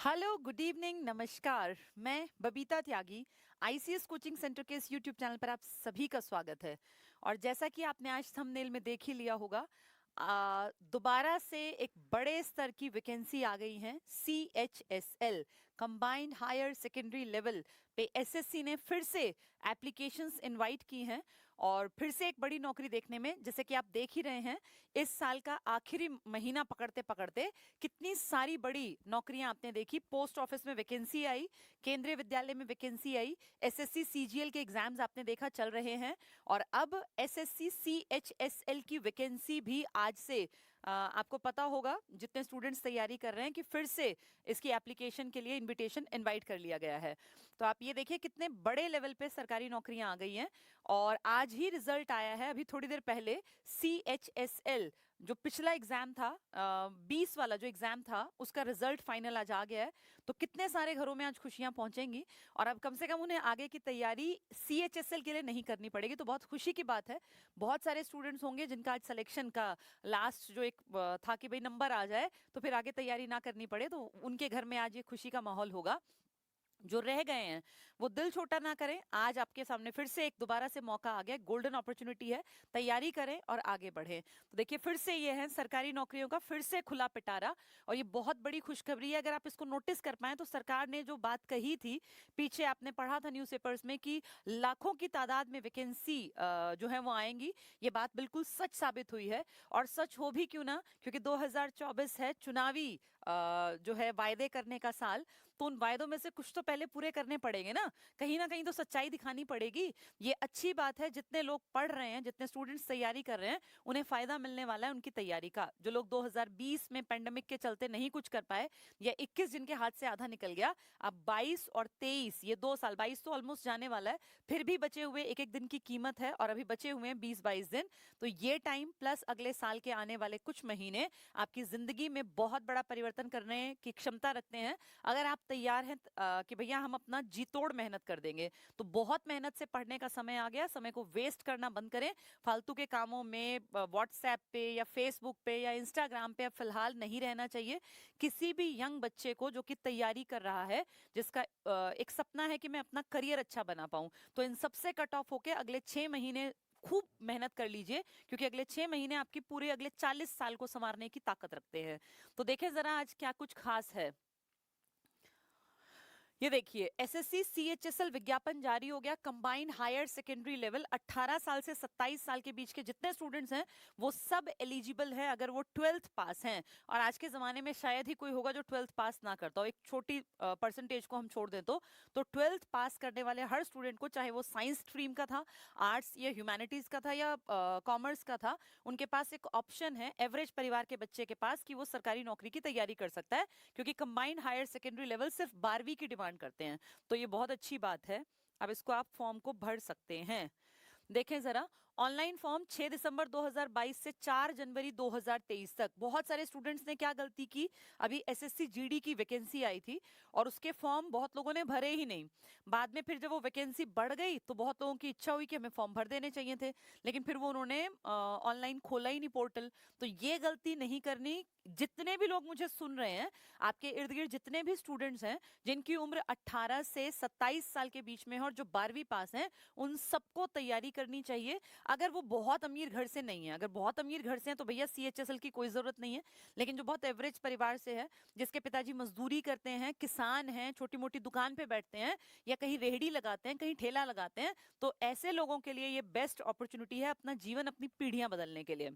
Hello, good evening, नमस्कार। मैं बबीता त्यागी, ICS coaching centre के इस यूट्यूब चैनल पर आप सभी का स्वागत है। और जैसा कि आपने आज थंबनेल में देख ही लिया होगा, दोबारा से एक बड़े स्तर की वैकेंसी आ गई है। CHSL combined higher secondary level पे एसएससी ने फिर से एप्लीकेशंस इनवाइट की हैं और फिर से एक बड़ी नौकरी देखने में, जैसे कि आप देख ही रहे हैं, इस साल का आखिरी महीना पकड़ते पकड़ते कितनी सारी बड़ी नौकरियां आपने देखी। पोस्ट ऑफिस में वैकेंसी आई, केंद्रीय विद्यालय में वैकेंसी आई, एसएससी सीजीएल के एग्जाम्स आपने देखा चल रहे हैं और अब एसएससी सीएचएसएल की वैकेंसी भी आज से आपको पता होगा, जितने स्टूडेंट्स तैयारी कर रहे हैं, कि फिर से इसकी एप्लीकेशन के लिए इनविटेशन इनवाइट कर लिया गया है। तो आप ये देखिए कितने बड़े लेवल पे सरकारी नौकरियां आ गई हैं और आज ही रिजल्ट आया है, अभी थोड़ी देर पहले। CHSL जो पिछला एग्जाम था, 20 वाला जो एग्जाम था, उसका रिजल्ट फाइनल आज आ गया है। तो कितने सारे घरों में आज खुशियां पहुंचेंगी और अब कम से कम उन्हें आगे की तैयारी CHSL के लिए नहीं करनी पड़ेगी। तो बहुत खुशी की बात है। बहुत सारे स्टूडेंट्स होंगे जिनका आज सिलेक्शन का लास्ट जो एक था कि भाई नंबर आ जाए तो फिर आगे तैयारी ना करनी पड़े, तो उनके घर में आज ये खुशी का माहौल होगा। जो रह गए हैं वो दिल छोटा ना करें, आज आपके सामने फिर से एक दोबारा से मौका आ गया, गोल्डन अपॉर्चुनिटी है। तैयारी करें और आगे बढ़ें। तो देखिए फिर से ये है सरकारी नौकरियों का फिर से खुला पिटारा और ये बहुत बड़ी खुशखबरी है। अगर आप इसको नोटिस कर पाए तो सरकार ने जो बात कही थी, पीछे आपने पढ़ा था न्यूज़पेपर्स में कि लाखों की तादाद में वैकेंसी जो है वो आएंगी, ये बात बिल्कुल सच साबित हुई है। और सच हो भी क्यों ना, क्योंकि 2024 है चुनावी जो है वायदे करने का साल। तो उन वायदों में से कुछ तो पहले पूरे करने पड़ेंगे ना कहीं तो सच्चाई दिखानी पड़ेगी। ये अच्छी बात है, जितने लोग पढ़ रहे हैं, जितने स्टूडेंट्स तैयारी कर रहे हैं, उन्हें फायदा मिलने वाला है उनकी तैयारी का। जो लोग 2020 में पेंडेमिक के चलते नहीं कुछ कर पाए, या 21 जिनके हाथ से आधा निकल गया, अब 22 और 23 ये 2 साल, 22 तो ऑलमोस्ट जाने वाला है, फिर भी बचे हुए एक एक दिन की कीमत है और अभी बचे हुए हैं 20-22 दिन। तो ये टाइम प्लस अगले साल के आने वाले कुछ महीने आपकी जिंदगी में बहुत बड़ा परिवर्तन करने की क्षमता रखते हैं। अगर आप तैयार हैं कि भैया हम अपना जी तोड़ मेहनत कर देंगे, तो बहुत मेहनत से पढ़ने का समय आ गया। समय को वेस्ट करना बंद करें, फालतू के कामों में व्हाट्सएप पे या फेसबुक पे या इंस्टाग्राम पे अब फिलहाल नहीं रहना चाहिए। किसी भी यंग बच्चे को जो कि तैयारी कर रहा है, जिसका एक सपना है कि मैं अपना करियर अच्छा बना पाऊं, तो इन सबसे कट ऑफ होके अगले 6 महीने खूब मेहनत कर लीजिए, क्योंकि अगले 6 महीने आपकी पूरे अगले 40 साल को संवारने की ताकत रखते हैं। तो देखें जरा आज क्या कुछ खास है। ये देखिए एसएससी सीएचएसएल विज्ञापन जारी हो गया। कंबाइंड हायर सेकेंडरी लेवल 18 साल से 27 साल के बीच के जितने स्टूडेंट्स हैं वो सब एलिजिबल है, अगर वो 12th पास हैं। और आज के जमाने में शायद ही कोई होगा जो 12th पास ना करता हो, एक छोटी परसेंटेज को हम छोड़ दें तो 12th पास करने वाले हर स्टूडेंट को, चाहे वो साइंस स्ट्रीम का था, आर्ट्स या ह्यूमैनिटीज का था या कॉमर्स का था, उनके पास एक ऑप्शन है एवरेज परिवार के बच्चे के पास कि वो सरकारी नौकरी की तैयारी कर सकता है, क्योंकि कंबाइंड हायर सेकेंडरी लेवल सिर्फ 12वीं की डिमांड करते हैं। तो ये बहुत अच्छी बात है। अब इसको आप फॉर्म को भर सकते हैं। देखें जरा, ऑनलाइन फॉर्म 6 दिसंबर 2022 से 4 जनवरी 2023 तक। बहुत सारे स्टूडेंट्स ने क्या गलती की, अभी एसएससी जीडी की वैकेंसी आई थी और उसके फॉर्म बहुत लोगों ने भरे ही नहीं। बाद में फिर जब वो वैकेंसी बढ़ गई तो बहुत लोगों की इच्छा हुई कि हमें फॉर्म भर देने चाहिए थे, लेकिन फिर वो उन्होंने ऑनलाइन खोला ही नहीं पोर्टल। तो ये गलती नहीं करनी। जितने भी लोग मुझे सुन रहे हैं, आपके इर्द गिर्द जितने भी स्टूडेंट्स हैं जिनकी उम्र 18 से 27 साल के बीच में है और जो 12वीं पास हैं, उन सबको तैयारी करनी चाहिए। अगर वो बहुत अमीर घर से नहीं है, अगर बहुत अमीर घर से हैं तो भैया सीएचएसएल की कोई जरूरत नहीं है। लेकिन जो बहुत एवरेज परिवार से है, जिसके पिताजी मजदूरी करते हैं, किसान हैं, छोटी मोटी दुकान पे बैठते हैं या कहीं रेहड़ी लगाते हैं, कहीं ठेला लगाते हैं, तो ऐसे लोगों के लिए ये बेस्ट अपॉर्चुनिटी है अपना जीवन, अपनी पीढ़ियां बदलने के लिए।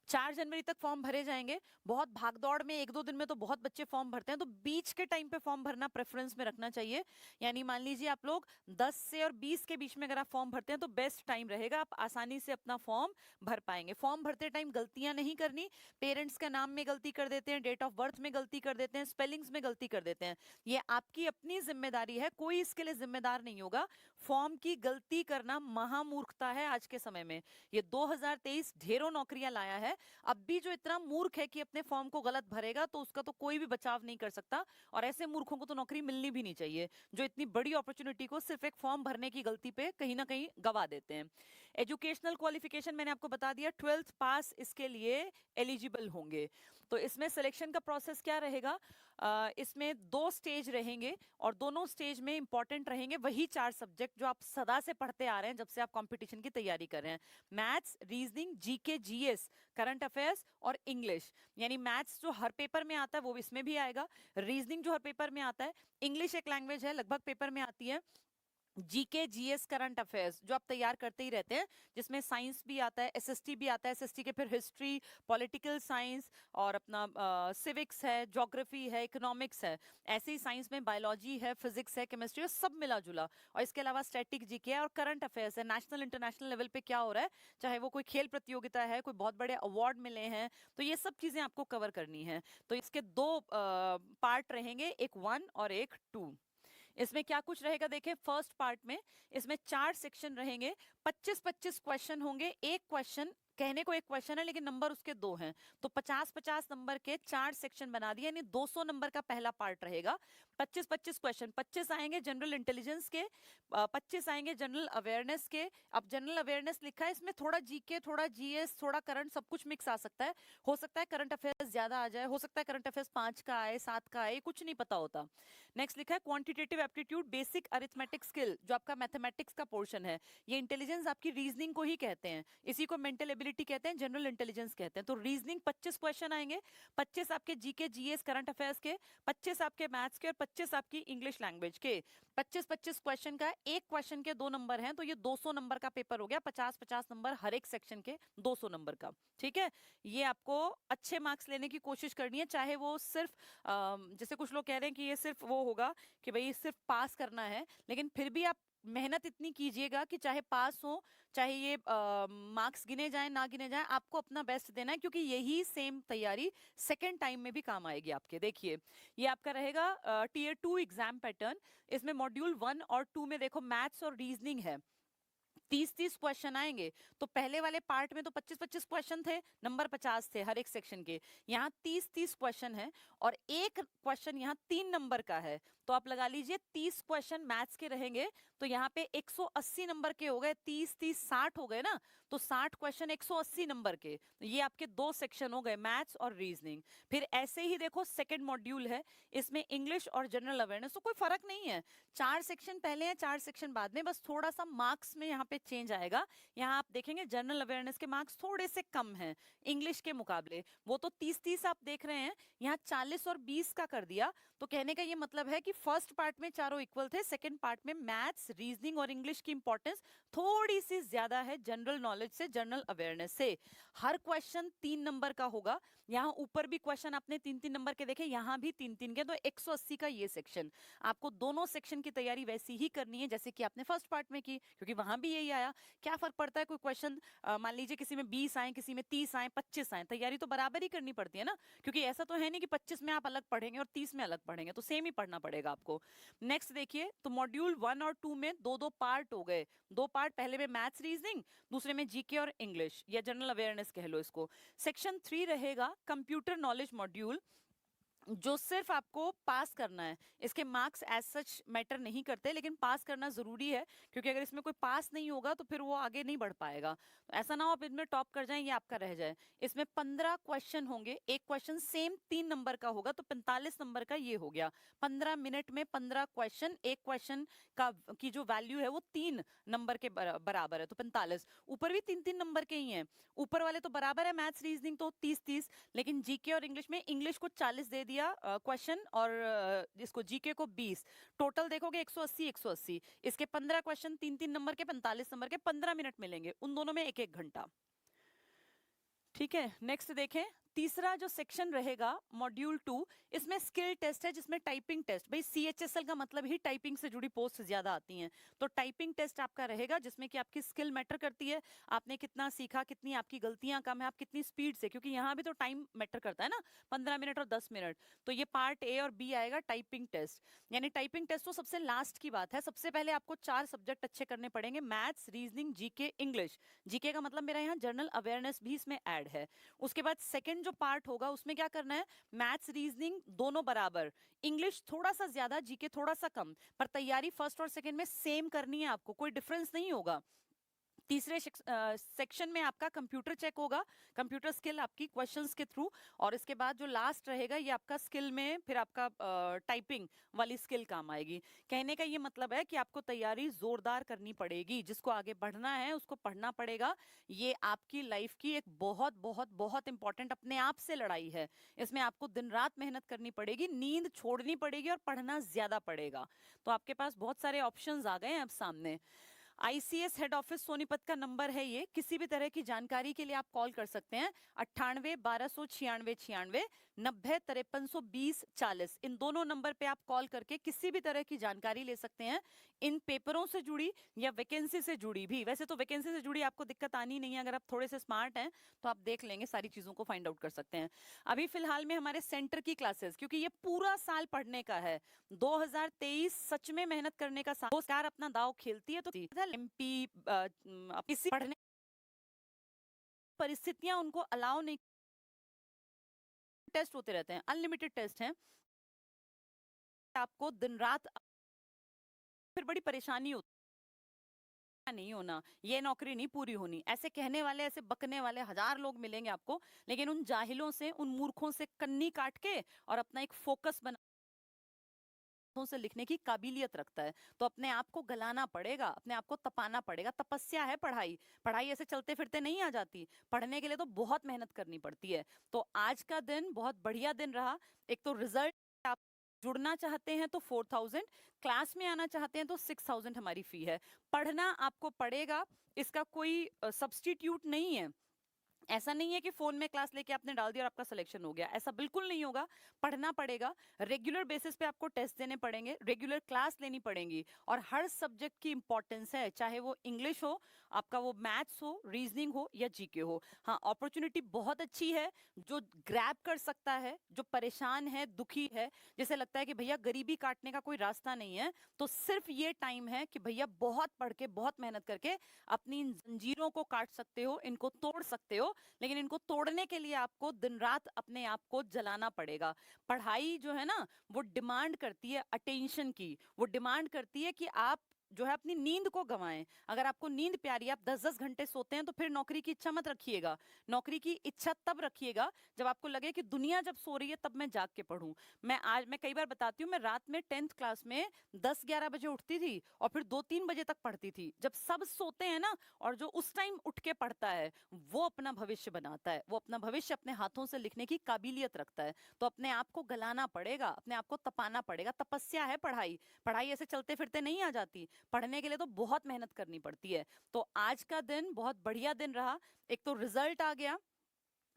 4 जनवरी तक फॉर्म भरे जाएंगे। बहुत भागदौड़ में 1-2 दिन में तो बहुत बच्चे फॉर्म भरते हैं, तो बीच के टाइम पे फॉर्म भरना प्रेफरेंस में रखना चाहिए। यानी मान लीजिए आप लोग 10 से और 20 के बीच में अगर आप फॉर्म भरते हैं तो बेस्ट टाइम रहेगा, आप आसानी से अपना फॉर्म भर पाएंगे। फॉर्म भरते टाइम गलतियां नहीं करनी। पेरेंट्स के नाम में गलती कर देते हैं, डेट ऑफ बर्थ में गलती कर देते हैं, स्पेलिंग्स में गलती कर देते हैं, ये आपकी अपनी जिम्मेदारी है, कोई इसके लिए जिम्मेदार नहीं होगा। फॉर्म की गलती करना महामूर्खता है आज के समय में। ये 2023 ढेरों नौकरियां लाया है। अब भी जो इतना मूर्ख है कि अपने फॉर्म को गलत भरेगा, तो उसका तो कोई भी बचाव नहीं कर सकता। और ऐसे मूर्खों को तो नौकरी मिलनी भी नहीं चाहिए, जो इतनी बड़ी अपॉर्चुनिटी को सिर्फ एक फॉर्म भरने की गलती पे कहीं ना कहीं गवा देते हैं। एजुकेशनल क्वालिफिकेशन मैंने आपको बता दिया, 12th पास इसके लिए एलिजिबल होंगे। तो इसमें सिलेक्शन का प्रोसेस क्या रहेगा, इसमें 2 स्टेज रहेंगे और दोनों स्टेज में इंपॉर्टेंट रहेंगे वही 4 सब्जेक्ट जो आप सदा से पढ़ते आ रहे हैं जब से आप कंपटीशन की तैयारी कर रहे हैं, maths, reasoning, GK, GS, current affairs और इंग्लिश। यानी मैथ्स जो हर पेपर में आता है वो इसमें भी आएगा, रीजनिंग जो हर पेपर में आता है, इंग्लिश एक लैंग्वेज है लगभग पेपर में आती है, जीके, जीएस, करंट अफेयर्स जो आप तैयार करते ही रहते हैं, जिसमें साइंस भी आता है, एसएसटी भी आता है, एसएसटी के फिर हिस्ट्री, पॉलिटिकल साइंस और अपना सिविक्स है, ज्योग्राफी है, इकोनॉमिक्स है, ऐसे ही साइंस में बायोलॉजी है, फिजिक्स है, केमिस्ट्री है, सब मिला जुला। और इसके अलावा स्टैटिक जीके है और करंट अफेयर्स है, नेशनल इंटरनेशनल लेवल पे क्या हो रहा है, चाहे वो कोई खेल प्रतियोगिता है, कोई बहुत बड़े अवार्ड मिले हैं, तो ये सब चीजें आपको कवर करनी है। तो इसके 2 पार्ट रहेंगे, एक 1 और एक 2। इसमें क्या कुछ रहेगा देखिए, फर्स्ट पार्ट में इसमें 4 सेक्शन रहेंगे, 25-25 क्वेश्चन होंगे, एक क्वेश्चन कहने को एक क्वेश्चन है लेकिन नंबर उसके 2 हैं, तो 50-50 नंबर के 4 सेक्शन बना दिए, यानी 200 नंबर का पहला पार्ट रहेगा। 25-25 क्वेश्चन, 25 आएंगे जनरल इंटेलिजेंस के, 25 आएंगे जनरल अवेयरनेस के। अब जनरल अवेयरनेस लिखा है, इसमें थोड़ा जीके, थोड़ा जीएस, थोड़ा करंट, सब कुछ मिक्स आ सकता है। हो सकता है करंट अफेयर्स ज्यादा आ जाए, हो सकता है करंट अफेयर्स 5 का आए, 7 का आए, कुछ नहीं पता होता। नेक्स्ट लिखा है quantitative aptitude, basic arithmetic skill, जो आपका मैथमेटिक्स का पोर्शन है। ये इंटेलिजेंस आपकी रीजनिंग को ही कहते हैं, इसी को मेंटल एबिलिटी कहते हैं, जनरल इंटेलिजेंस कहते हैं। तो रीजनिंग 25 क्वेश्चन आएंगे, 25 आपके जीके, जीएस, करंट अफेयर्स के, 25 आपके मैथ्स के और 25 आपकी इंग्लिश लैंग्वेज के। 25-25 क्वेश्चन का, एक क्वेश्चन के 2 नंबर हैं, तो ये 200 नंबर का पेपर हो गया, 50-50 नंबर हर एक सेक्शन के, 200 नंबर का। ठीक है, ये आपको अच्छे मार्क्स लेने की कोशिश करनी है, चाहे वो सिर्फ जैसे कुछ लोग कह रहे हैं कि ये सिर्फ वो होगा कि भाई सिर्फ पास करना है, लेकिन फिर भी आप मेहनत इतनी कीजिएगा कि चाहे पास हो, चाहे ये मार्क्स गिने जाए ना गिने जाए, आपको अपना बेस्ट देना है, क्योंकि यही सेम तैयारी सेकंड टाइम में भी काम आएगी आपके। देखिए ये आपका रहेगा टीयर 2 एग्जाम पैटर्न। इसमें मॉड्यूल 1 और 2 में देखो मैथ्स और रीजनिंग है, 30-30 क्वेश्चन आएंगे। तो पहले वाले पार्ट में तो 25-25 क्वेश्चन थे, नंबर 50 थे हर एक सेक्शन के, यहाँ 30-30 क्वेश्चन है और एक क्वेश्चन यहाँ 3 नंबर का है, तो आप लगा लीजिए 30 क्वेश्चन मैथ्स के रहेंगे, तो यहाँ पे 180 नंबर के हो गए, 30-30 60 हो गए ना, तो 60 क्वेश्चन 180 नंबर के, ये आपके 2 सेक्शन हो गए, मैथ्स और रीजनिंग। फिर ऐसे ही देखो सेकेंड मॉड्यूल है, इसमें इंग्लिश और जनरल अवेयरनेस, तो कोई फर्क नहीं है, 4 सेक्शन पहले हैं, 4 सेक्शन बाद में, बस थोड़ा सा मार्क्स में यहाँ पे चेंज आएगा। यहाँ आप देखेंगे जनरल अवेयरनेस के मार्क्स थोड़े से कम हैं इंग्लिश के मुकाबले, वो तो 30-30 आप देख रहे हैं, यहाँ 40 और 20 का कर दिया। तो कहने का ये मतलब है कि फर्स्ट पार्ट में चारों इक्वल थे, सेकंड पार्ट में मैथ्स, रीजनिंग और इंग्लिश की इंपॉर्टेंस थोड़ी सी ज्यादा है जनरल नॉलेज से, जनरल अवेयरनेस से। हर क्वेश्चन 3 नंबर का होगा, यहाँ ऊपर भी क्वेश्चन आपने 3-3 नंबर के देखे, यहाँ भी 3-3 के, तो 180 का ये सेक्शन। आपको दोनों सेक्शन की तैयारी वैसी ही करनी है जैसे कि आपने फर्स्ट पार्ट में की, क्योंकि वहां भी यही आया। क्या फर्क पड़ता है, कोई क्वेश्चन मान लीजिए किसी में 20 आए, किसी में 30 आए, 25 आए, तैयारी तो बराबर ही करनी पड़ती है ना, क्योंकि ऐसा तो है नहीं कि 25 में आप अलग पढ़ेंगे और 30 में अलग पढ़ेंगे, तो सेम ही पढ़ना पड़ेगा आपको। नेक्स्ट देखिए, तो मॉड्यूल 1 और 2 में 2-2 पार्ट हो गए, 2 पार्ट, पहले में मैथ्स रीजनिंग, दूसरे में जीके और इंग्लिश या जनरल अवेयरनेस कह लो इसको। सेक्शन 3 रहेगा कंप्यूटर नॉलेज मॉड्यूल, जो सिर्फ आपको पास करना है, इसके मार्क्स एज सच मैटर नहीं करते, लेकिन पास करना जरूरी है, क्योंकि अगर इसमें कोई पास नहीं होगा तो फिर वो आगे नहीं बढ़ पाएगा। तो ऐसा ना हो आप इनमें टॉप कर जाएं, ये आपका रह जाए। इसमें 15 क्वेश्चन होंगे, एक क्वेश्चन सेम 3 नंबर का होगा, तो 45 नंबर का ये हो गया, 15 मिनट में 15 क्वेश्चन, एक क्वेश्चन का की जो वैल्यू है वो 3 नंबर के बराबर है, तो 45। ऊपर भी 3-3 नंबर के ही हैं, ऊपर वाले तो बराबर है, मैथ्स रीजनिंग तो 30-30, लेकिन जीके और इंग्लिश में इंग्लिश को 40 दे दिया क्वेश्चन और इसको जीके को 20, टोटल देखोगे 180-180, इसके 15 क्वेश्चन 3-3 नंबर के, 45 नंबर के, 15 मिनट मिलेंगे, उन दोनों में 1-1 घंटा। ठीक है, नेक्स्ट देखें, तीसरा जो सेक्शन रहेगा मॉड्यूल 2, इसमें स्किल टेस्ट है, जिसमें टाइपिंग टेस्ट, भाई सीएचएसएल का मतलब ही टाइपिंग से जुड़ी पोस्ट ज्यादा आती हैं, तो टाइपिंग टेस्ट आपका रहेगा, जिसमें कि आपकी स्किल मैटर करती है, आपने कितना सीखा, कितनी आपकी गलतियां कम है, आप कितनी स्पीड से, क्योंकि यहाँ भी तो टाइम मैटर करता है ना, 15 मिनट और 10 मिनट, तो ये पार्ट ए और बी आएगा टाइपिंग टेस्ट। यानी टाइपिंग टेस्ट तो सबसे लास्ट की बात है, सबसे पहले आपको 4 सब्जेक्ट अच्छे करने पड़ेंगे, maths, reasoning, GK, English. GK का मतलब मेरा यहाँ जनरल अवेयरनेस भी इसमें ऐड है। उसके बाद सेकंड जो पार्ट होगा उसमें क्या करना है, मैथ्स रीजनिंग दोनों बराबर, इंग्लिश थोड़ा सा ज्यादा, जीके थोड़ा सा कम, पर तैयारी फर्स्ट और सेकंड में सेम करनी है आपको, कोई डिफरेंस नहीं होगा। तीसरे सेक्शन में आपका कंप्यूटर चेक होगा, कंप्यूटर स्किल आपकी क्वेश्चंस के थ्रू। और इसके बाद जो लास्ट रहेगा ये आपका स्किल में फिर आपका टाइपिंग वाली स्किल काम आएगी। कहने का ये मतलब है कि आपको तैयारी जोरदार करनी पड़ेगी, जिसको आगे बढ़ना है उसको पढ़ना पड़ेगा। ये आपकी लाइफ की एक बहुत बहुत बहुत इंपॉर्टेंट अपने आप से लड़ाई है। इसमें आपको दिन रात मेहनत करनी पड़ेगी, नींद छोड़नी पड़ेगी और पढ़ना ज्यादा पड़ेगा। तो आपके पास बहुत सारे ऑप्शंस आ गए हैं अब सामने। आईसीएस हेड ऑफिस सोनीपत का नंबर है ये। किसी भी तरह की जानकारी के लिए आप कॉल कर सकते हैं 98 1296 96 90 5320 40। इन दोनों नंबर पे आप कॉल करके किसी भी तरह की जानकारी ले सकते हैं, इन पेपरों से जुड़ी या वैकेंसी से जुड़ी भी। वैसे तो वैकेंसी से जुड़ी आपको दिक्कत आनी नहीं है, अगर आप थोड़े से स्मार्ट हैं तो आप देख लेंगे, सारी चीजों को फाइंड आउट कर सकते हैं। अभी फिलहाल में हमारे सेंटर की क्लासेस, क्योंकि ये पूरा साल पढ़ने का है, 2023 सच में मेहनत करने का साल। सरकार अपना दाव खेलती है तो एमपी किसी पढ़ने परिस्थितियां उनको अलाउ नहीं। टेस्ट होते रहते हैं, अनलिमिटेड टेस्ट हैं, आपको दिन रात फिर बड़ी परेशानी होती नहीं होना, ये नौकरी नहीं पूरी होनी, ऐसे कहने वाले ऐसे बकने वाले हजार लोग मिलेंगे आपको। लेकिन उन जाहिलों से, उन मूर्खों से कन्नी काट के और अपना एक फोकस बना से लिखने की काबिलियत रखता है। तो अपने आप को गलाना पड़ेगा, अपने आप को तपाना पड़ेगा। तपस्या है पढ़ाई, पढ़ाई ऐसे चलते फिरते नहीं आ जाती, पढ़ने के लिए तो बहुत मेहनत करनी पड़ती है। तो आज का दिन बहुत बढ़िया दिन रहा। एक तो रिजल्ट, आप जुड़ना चाहते हैं तो 4000, क्लास में आना चाहते हैं तो 6000 हमारी फी है। पढ़ना आपको पड़ेगा, इसका कोई सब्स्टिट्यूट नहीं है। ऐसा नहीं है कि फोन में क्लास लेके आपने डाल दिया और आपका सिलेक्शन हो गया, ऐसा बिल्कुल नहीं होगा। पढ़ना पड़ेगा, रेगुलर बेसिस पे आपको टेस्ट देने पड़ेंगे, रेगुलर क्लास लेनी पड़ेगी। और हर सब्जेक्ट की इंपॉर्टेंस है, चाहे वो इंग्लिश हो, आपका वो मैथ्स हो, रीजनिंग हो या जीके हो। हाँ, अपॉर्चुनिटी बहुत अच्छी है। जो ग्रैब कर सकता है, जो परेशान है, दुखी है, जैसे लगता है कि भैया गरीबी काटने का कोई रास्ता नहीं है, तो सिर्फ ये टाइम है कि भैया बहुत पढ़ के, बहुत मेहनत करके अपनी इन जंजीरों को काट सकते हो, इनको तोड़ सकते हो। लेकिन इनको तोड़ने के लिए आपको दिन रात अपने आप को जलाना पड़ेगा। पढ़ाई जो है ना, वो डिमांड करती है अटेंशन की, वो डिमांड करती है कि आप जो है अपनी नींद को गंवाएं। अगर आपको नींद प्यारी है, आप 10-10 घंटे सोते हैं, तो फिर नौकरी की इच्छा मत रखिएगा। नौकरी की इच्छा तब रखिएगा जब आपको लगे कि दुनिया जब सो रही है तब मैं जाग के पढूं। मैं कई बार बताती हूँ, मैं रात में 10th क्लास में 10-11 बजे उठती थी और फिर 2-3 बजे तक पढ़ती थी। जब सब सोते हैं ना, और जो उस टाइम उठ के पढ़ता है, वो अपना भविष्य बनाता है, वो अपना भविष्य अपने हाथों से लिखने की काबिलियत रखता है। तो अपने आप को गलाना पड़ेगा, अपने आप को तपाना पड़ेगा। तपस्या है पढ़ाई, पढ़ाई ऐसे चलते फिरते नहीं आ जाती, पढ़ने के लिए तो बहुत मेहनत करनी पड़ती है। तो आज का दिन बहुत बढ़िया दिन रहा। एक तो रिजल्ट आ गया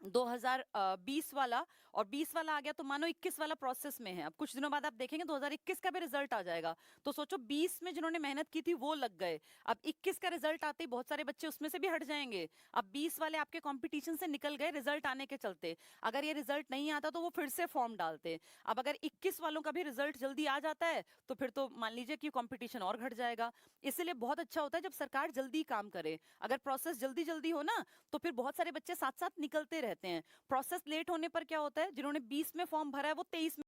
2020 वाला, और 20 वाला आ गया तो मानो 21 वाला प्रोसेस में है। अब कुछ दिनों बाद आप देखेंगे 2021 का भी रिजल्ट आ जाएगा। तो सोचो 20 में जिन्होंने मेहनत की थी वो लग गए, अब 21 का रिजल्ट आते ही बहुत सारे बच्चे उसमें से भी हट जाएंगे। अब 20 वाले आपके कंपटीशन से निकल गए रिजल्ट आने के चलते। अगर ये रिजल्ट नहीं आता तो वो फिर से फॉर्म डालते। अब अगर 21 वालों का भी रिजल्ट जल्दी आ जाता है तो फिर तो मान लीजिए कि कंपटीशन और घट जाएगा। इसलिए बहुत अच्छा होता है जब सरकार जल्दी काम करे। अगर प्रोसेस जल्दी जल्दी हो ना, तो फिर बहुत सारे बच्चे साथ साथ निकलते रहते हैं। प्रोसेस लेट होने पर क्या होता है, जिन्होंने 20 में फॉर्म भरा है वो 23 में